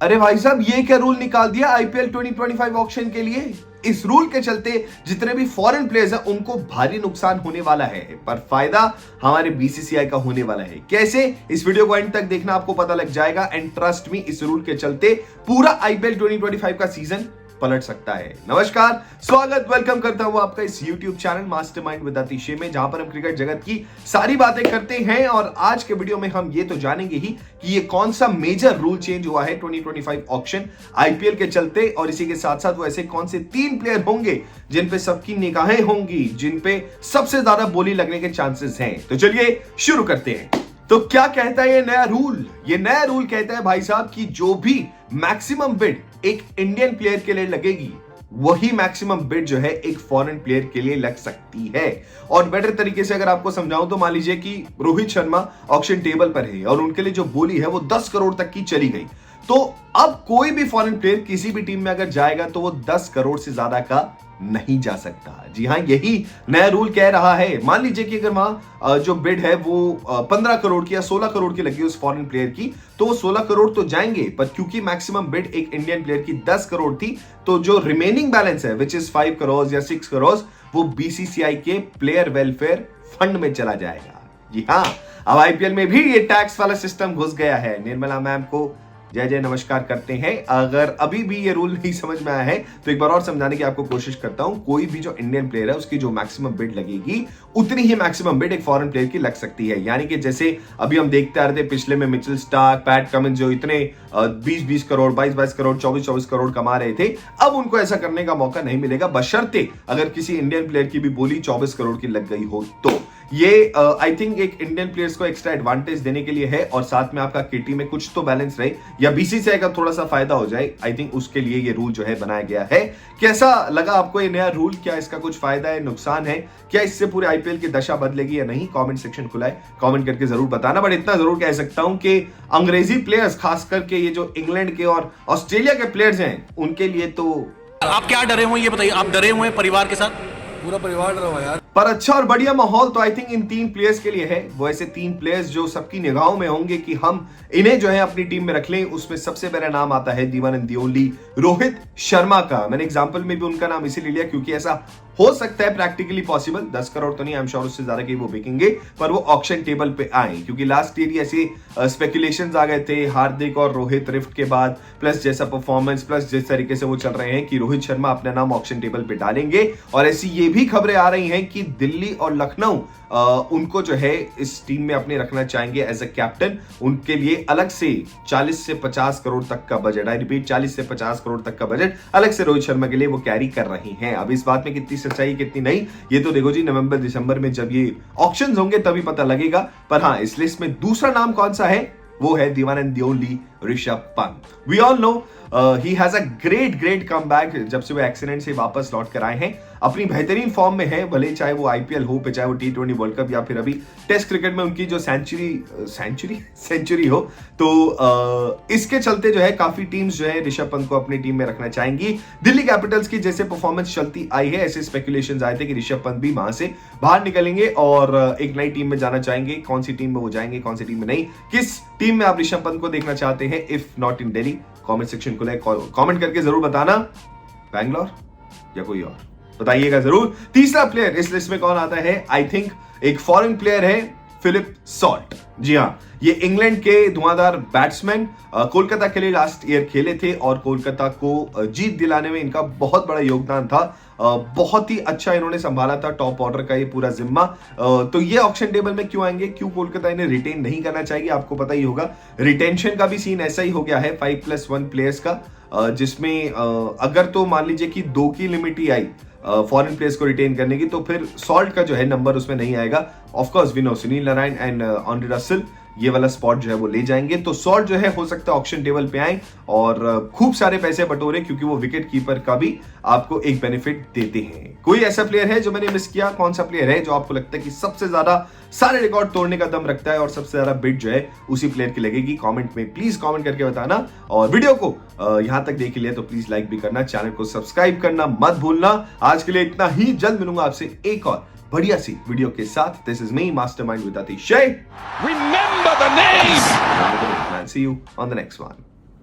अरे भाई साहब, ये क्या रूल निकाल दिया आईपीएल 2025 ऑक्शन के लिए। इस रूल के चलते जितने भी फॉरेन प्लेयर्स हैं उनको भारी नुकसान होने वाला है, पर फायदा हमारे बीसीसीआई का होने वाला है। कैसे? इस वीडियो को एंड तक देखना, आपको पता लग जाएगा। एंड ट्रस्ट मी, इस रूल के चलते पूरा आईपीएल 2025 का सीजन पलट सकता है। नमस्कार, स्वागत, वेलकम करता हूं आपका इस YouTube चैनल मास्टरमाइंड विद अतिशय में, जहां पर हम क्रिकेट जगत की सारी बातें करते हैं। और आज के वीडियो में हम ये तो जानेंगे ही कि ये कौन सा मेजर रूल चेंज हुआ है 2025 ऑक्शन आईपीएल के चलते, और इसी के साथ साथ वो ऐसे कौन से 3 प्लेयर होंगे जिन पे सबकी निगाहें होंगी, जिन पे सबसे ज्यादा बोली लगने के चांसेस हैं। तो चलिए शुरू करते हैं। तो क्या कहता है ये नया रूल? ये नया रूल कहता है भाई साहब कि जो भी मैक्सिमम बिड एक इंडियन प्लेयर के लिए लगेगी, वही मैक्सिमम बिड जो है एक फॉरेन प्लेयर के लिए लग सकती है। और बेटर तरीके से अगर आपको समझाऊं तो मान लीजिए कि रोहित शर्मा ऑक्शन टेबल पर है और उनके लिए जो बोली है वो 10 करोड़ तक की चली गई, तो अब कोई भी फॉरेन प्लेयर किसी भी टीम में अगर जाएगा तो वो 10 करोड़ से ज्यादा का नहीं जा सकता। जी हाँ, यही नया रूल कह रहा है। मान लीजिए कि अगर वहां जो बिड है वो 15 करोड़ की या 16 करोड़ की लगी उस फॉरेन प्लेयर की, तो वो 16 करोड़ तो जाएंगे, पर क्योंकि मैक्सिमम बिड एक इंडियन प्लेयर की 10 करोड़ थी, तो जो रिमेनिंग बैलेंस है विच इज 5 करोड़ या 6 करोड़, वो बीसीसीआई के प्लेयर वेलफेयर फंड में चला जाएगा। जी हाँ, अब आईपीएल में भी ये टैक्स वाला सिस्टम घुस गया है। निर्मला मैम को जय जय नमस्कार करते हैं। अगर अभी भी ये रूल नहीं समझ में आया है तो एक बार और समझाने की आपको कोशिश करता हूं। कोई भी जो इंडियन प्लेयर है उसकी जो मैक्सिमम बिड लगेगी, उतनी ही मैक्सिमम बिड एक फॉरेन प्लेयर की लग सकती है। यानी कि जैसे अभी हम देखते आ रहे थे पिछले में मिचेल स्टार्क, पैट कमिंस जो इतने 20-20 करोड़, 22-22 करोड़, 24-24 करोड़ कमा रहे थे, अब उनको ऐसा करने का मौका नहीं मिलेगा, बशर्ते अगर किसी इंडियन प्लेयर की भी बोली 24 करोड़ की लग गई हो। तो ये आई थिंक एक इंडियन प्लेयर्स को एक्स्ट्रा एडवांटेज देने के लिए है, और साथ में आपका केटी में कुछ तो बैलेंस रहे या बीसीसीआई का थोड़ा सा फायदा हो जाए। आई थिंक उसके लिए ये रूल जो है बनाया गया है। कैसा लगा आपको ये नया रूल? क्या इसका कुछ फायदा है, नुकसान है? क्या इससे पूरे आईपीएल की दशा बदलेगी या नहीं? कमेंट सेक्शन खुला है, कमेंट करके जरूर बताना। बट इतना जरूर कह सकता हूं कि अंग्रेजी प्लेयर्स, खास करके ये जो इंग्लैंड के और ऑस्ट्रेलिया के प्लेयर्स हैं, उनके लिए तो आप क्या डरे हुए ये बताइए। आप डरे हुए हैं परिवार के साथ? पूरा परिवार डरा हुआ यार। पर अच्छा और बढ़िया माहौल तो आई थिंक इन 3 प्लेयर्स के लिए है। वो ऐसे 3 प्लेयर्स जो सबकी निगाहों में होंगे कि हम इन्हें जो है अपनी टीम में रख लें। उसमें सबसे पहला नाम आता है the one and the only Rohit Sharma का। मैंने एग्जांपल में भी उनका नाम इसीलिए लिया क्योंकि ऐसा हो सकता है प्रैक्टिकली पॉसिबल। 10 करोड़ तो नहीं, आई एम श्योर उससे ज्यादा के वो बिकेंगे, पर वो ऑक्शन टेबल पे आए, क्योंकि लास्ट ईयर ऐसे स्पेकुलेशंस आ गए थे हार्दिक और रोहित रिफ्ट के बाद, प्लस जैसा परफॉर्मेंस, प्लस जिस तरीके से वो चल रहे हैं कि रोहित शर्मा अपना नाम ऑक्शन टेबल पे डालेंगे। और ऐसी ये भी खबरें आ रही हैं कि दिल्ली और लखनऊ उनको जो है इस टीम में अपने रखना चाहेंगे एज अ कैप्टन। उनके लिए अलग से 40 से 50 करोड़ तक का बजट, आई रिपीट 40 से 50 करोड़ तक का बजट अलग से रोहित शर्मा के लिए वो कैरी कर रही हैं। अब इस बात में कितनी सच्चाई कितनी नहीं, ये तो देखो जी, नवंबर दिसंबर में जब ये ऑक्शंस होंगे तभी पता लगेगा। पर हाँ, इस लिस्ट में दूसरा नाम कौन सा है? वो है the one and the only Rishabh Pant. We all know he has a great comeback. जब से वो एक्सीडेंट से वापस लौट कर आए हैं, अपनी बेहतरीन फॉर्म में है, भले चाहे वो आईपीएल हो, चाहे वो T20 वर्ल्ड कप या फिर अभी टेस्ट क्रिकेट में उनकी जो सेंचुरी हो। तो इसके चलते जो है काफी टीम्स जो है ऋषभ पंत को अपनी टीम में रखना चाहेंगी। दिल्ली कैपिटल्स की जैसे परफॉर्मेंस चलती आई है, ऐसे स्पेकुलेशंस आए थे कि ऋषभ पंत भी वहां से बाहर निकलेंगे और एक नई टीम में जाना चाहेंगे। कौन सी टीम में वो जाएंगे, कौन सी टीम में नहीं, किस टीम में आप ऋषभ पंत को देखना चाहते हैं? If not in Delhi, comment section खुला है, कमेंट करके जरूर बताना। बैंगलोर या कोई और, बताइएगा जरूर। तीसरा प्लेयर इस लिस्ट में कौन आता है? आई थिंक एक फॉरेन प्लेयर है, फिलिप सॉल्ट। जी हाँ, ये इंग्लैंड के धुआंधार बैट्समैन, कोलकाता के लिए लास्ट ईयर खेले थे और कोलकाता को जीत दिलाने में इनका बहुत बड़ा योगदान था। बहुत ही अच्छा इन्होंने संभाला था टॉप ऑर्डर का ये पूरा जिम्मा। तो ये ऑक्शन टेबल में क्यों आएंगे? क्यों कोलकाता इन्हें रिटेन नहीं करना चाहिए? आपको पता ही होगा, रिटेंशन का भी सीन ऐसा ही हो गया है 5+1 प्लेयर्स का, जिसमें अगर तो मान लीजिए कि 2 की लिमिट ही आई फॉरेन प्लेयर्स को रिटेन करने की, तो फिर सॉल्ट का जो है नंबर उसमें नहीं आएगा। Of course we know Sunil Narine and Andre Russell ये वाला स्पॉट जो है वो ले जाएंगे। तो सॉल्ट जो है हो सकता है ऑक्शन टेबल पे आए और खूब सारे पैसे बटोरे, क्योंकि वो विकेट कीपर का भी आपको एक बेनिफिट देते हैं। कोई ऐसा प्लेयर है जो मैंने मिस किया? कौन सा प्लेयर है जो आपको लगता है कि सबसे ज्यादा सारे रिकॉर्ड तोड़ने का दम रखता है और सबसे ज्यादा बिड जो है उसी प्लेयर की लगेगी? कमेंट में प्लीज कमेंट करके बताना। और वीडियो को यहां तक देख लिया तो प्लीज लाइक भी करना, चैनल को सब्सक्राइब करना मत भूलना। आज के लिए इतना ही, जल्द मिलूंगा आपसे एक और बढ़िया सी वीडियो के साथ। This is me mastermind with अतिशय। Remember the name. See you on the next one.